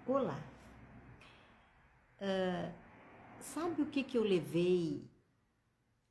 Olá, sabe o que eu levei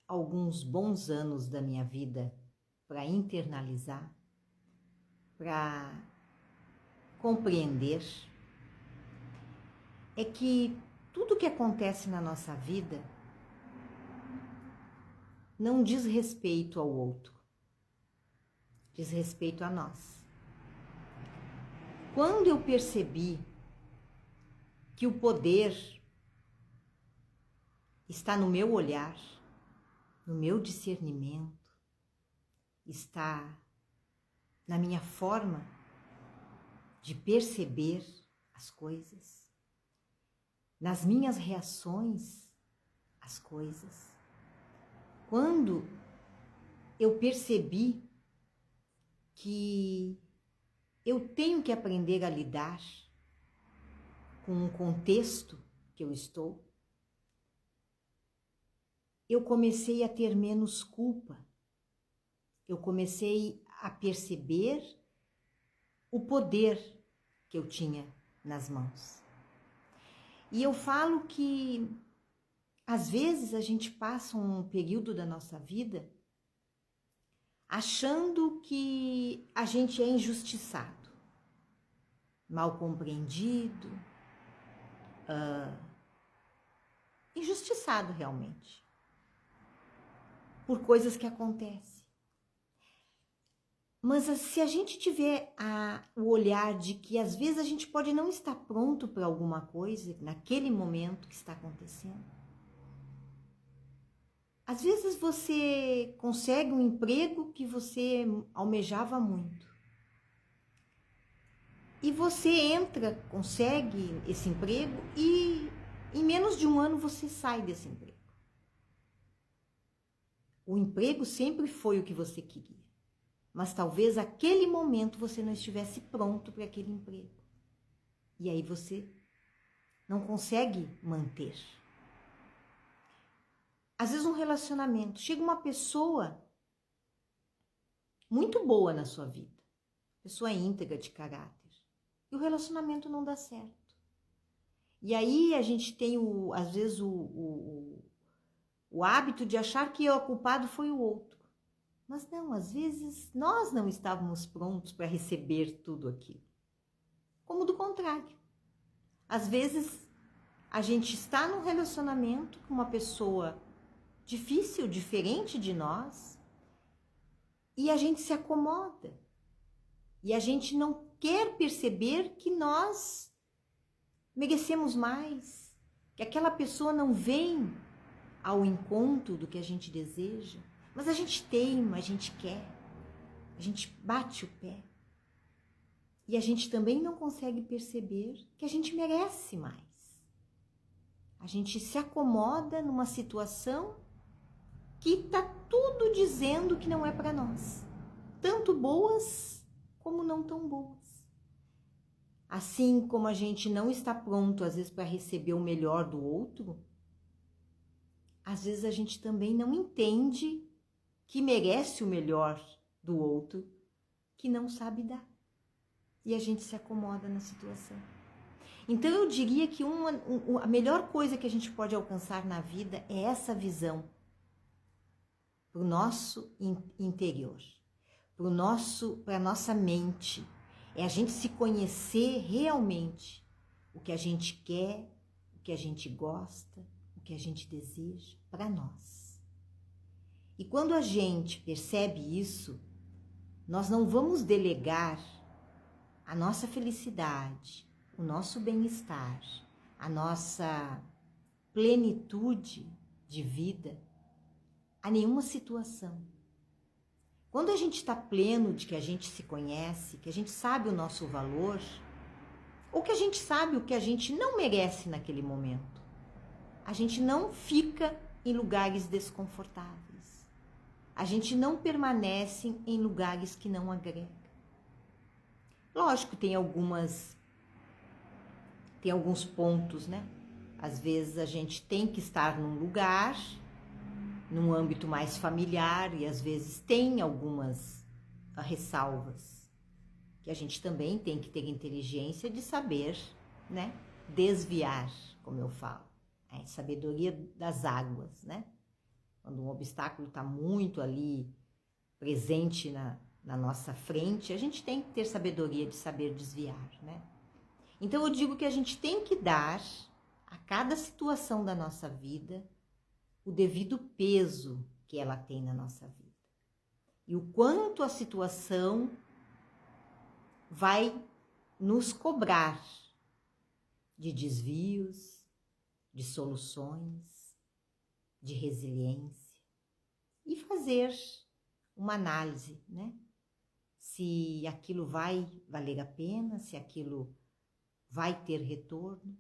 alguns bons anos da minha vida para internalizar, para compreender? É que tudo que acontece na nossa vida não diz respeito ao outro, diz respeito a nós. Quando eu percebi que o poder está no meu olhar, no meu discernimento, está na minha forma de perceber as coisas, nas minhas reações às coisas. Quando eu percebi que eu tenho que aprender a lidar com o contexto que eu estou, eu comecei a ter menos culpa. Eu comecei a perceber o poder que eu tinha nas mãos. E eu falo que, às vezes, a gente passa um período da nossa vida achando que a gente é injustiçado, mal compreendido, injustiçado realmente, por coisas que acontecem. Mas se a gente tiver o olhar de que às vezes a gente pode não estar pronto para alguma coisa naquele momento que está acontecendo. Às vezes você consegue um emprego que você almejava muito. E você entra, consegue esse emprego e em menos de um ano você sai desse emprego. O emprego sempre foi o que você queria. Mas talvez aquele momento você não estivesse pronto para aquele emprego. E aí você não consegue manter. Às vezes um relacionamento, chega uma pessoa muito boa na sua vida, pessoa íntegra de caráter, e o relacionamento não dá certo. E aí a gente tem, às vezes, o hábito de achar que o culpado foi o outro. Mas não, às vezes nós não estávamos prontos para receber tudo aquilo. Como do contrário. Às vezes a gente está num relacionamento com uma pessoa difícil, diferente de nós, e a gente se acomoda. E a gente não quer perceber que nós merecemos mais, que aquela pessoa não vem ao encontro do que a gente deseja. Mas a gente teima, a gente quer, a gente bate o pé. E a gente também não consegue perceber que a gente merece mais. A gente se acomoda numa situação que está tudo dizendo que não é para nós. Tanto boas como não tão boas. Assim como a gente não está pronto, às vezes, para receber o melhor do outro, às vezes a gente também não entende que merece o melhor do outro, que não sabe dar. E a gente se acomoda na situação. Então eu diria que a melhor coisa que a gente pode alcançar na vida é essa visão para o nosso interior, para a nossa mente. É a gente se conhecer realmente o que a gente quer, o que a gente gosta, o que a gente deseja para nós. E quando a gente percebe isso, nós não vamos delegar a nossa felicidade, o nosso bem-estar, a nossa plenitude de vida a nenhuma situação. Quando a gente está pleno de que a gente se conhece, que a gente sabe o nosso valor, ou que a gente sabe o que a gente não merece naquele momento, a gente não fica em lugares desconfortáveis. A gente não permanece em lugares que não agregam. Lógico, tem alguns pontos, né? Às vezes a gente tem que estar num lugar, num âmbito mais familiar, e às vezes tem algumas ressalvas, que a gente também tem que ter inteligência de saber, né, desviar, como eu falo. É sabedoria das águas, né? Quando um obstáculo está muito ali presente na nossa frente, a gente tem que ter sabedoria de saber desviar, né? Então eu digo que a gente tem que dar a cada situação da nossa vida o devido peso que ela tem na nossa vida. E o quanto a situação vai nos cobrar de desvios, de soluções, de resiliência e fazer uma análise, né? Se aquilo vai valer a pena, se aquilo vai ter retorno.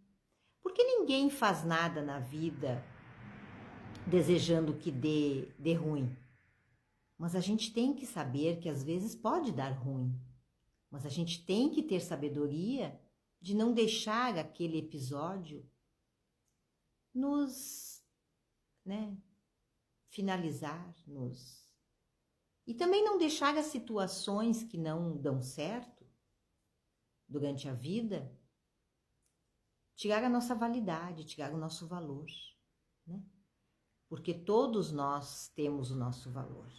Porque ninguém faz nada na vida desejando que dê ruim. Mas a gente tem que saber que às vezes pode dar ruim. Mas a gente tem que ter sabedoria de não deixar aquele episódio nos, né, finalizar, e também não deixar as situações que não dão certo durante a vida tirar a nossa validade, tirar o nosso valor, né? Porque todos nós temos o nosso valor.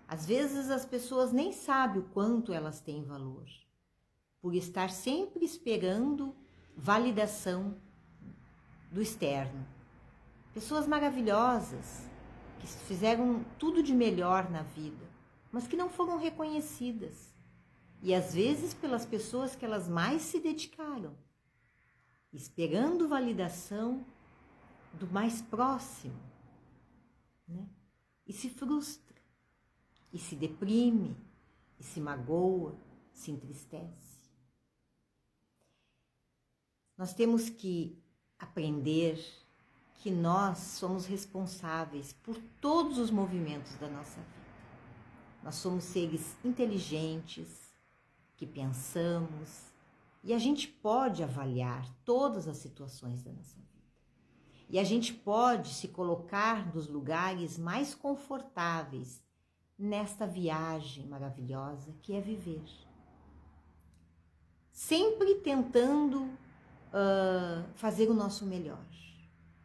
Às vezes as pessoas nem sabem o quanto elas têm valor, por estar sempre esperando validação do externo. Pessoas maravilhosas, que fizeram tudo de melhor na vida, mas que não foram reconhecidas. E às vezes pelas pessoas que elas mais se dedicaram, esperando validação do mais próximo, né? E se frustra, e se deprime, e se magoa, se entristece. Nós temos que aprender que nós somos responsáveis por todos os movimentos da nossa vida. Nós somos seres inteligentes, que pensamos, e a gente pode avaliar todas as situações da nossa vida. E a gente pode se colocar nos lugares mais confortáveis nesta viagem maravilhosa que é viver. Sempre tentando fazer o nosso melhor.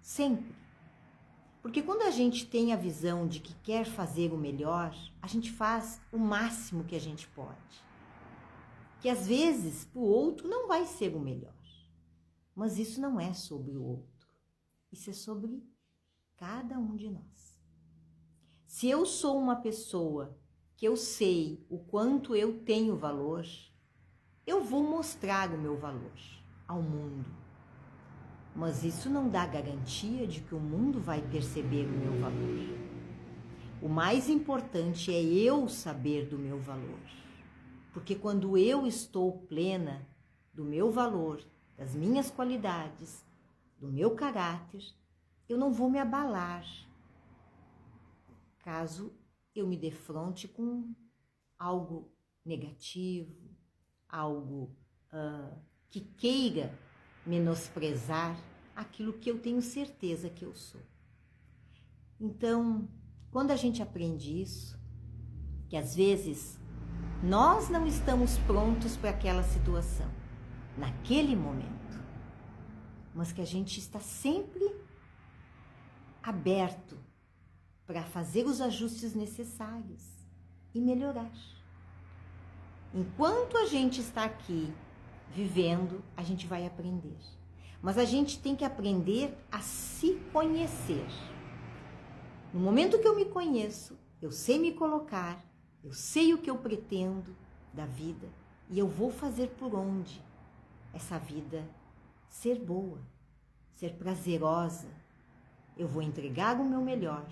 Sempre. Porque quando a gente tem a visão de que quer fazer o melhor, a gente faz o máximo que a gente pode. Que às vezes para o outro não vai ser o melhor. Mas isso não é sobre o outro. Isso é sobre cada um de nós. Se eu sou uma pessoa que eu sei o quanto eu tenho valor, eu vou mostrar o meu valor ao mundo. Mas isso não dá garantia de que o mundo vai perceber o meu valor. O mais importante é eu saber do meu valor. Porque quando eu estou plena do meu valor, das minhas qualidades, do meu caráter, eu não vou me abalar caso eu me defronte com algo negativo, algo que queira menosprezar aquilo que eu tenho certeza que eu sou. Então, quando a gente aprende isso, que às vezes nós não estamos prontos para aquela situação, naquele momento, mas que a gente está sempre aberto para fazer os ajustes necessários e melhorar. Enquanto a gente está aqui vivendo, a gente vai aprender. Mas a gente tem que aprender a se conhecer. No momento que eu me conheço, eu sei me colocar, eu sei o que eu pretendo da vida e eu vou fazer por onde essa vida ser boa, ser prazerosa. Eu vou entregar o meu melhor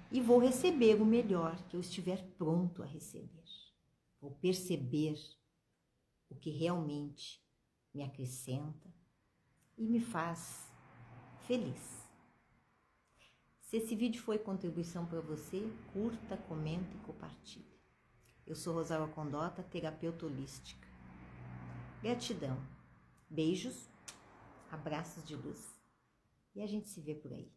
e vou receber o melhor que eu estiver pronto a receber. Vou perceber o que realmente me acrescenta e me faz feliz. Se esse vídeo foi contribuição para você, curta, comenta e compartilhe. Eu sou Rosalba Condota, terapeuta holística. Gratidão. Beijos, abraços de luz e a gente se vê por aí.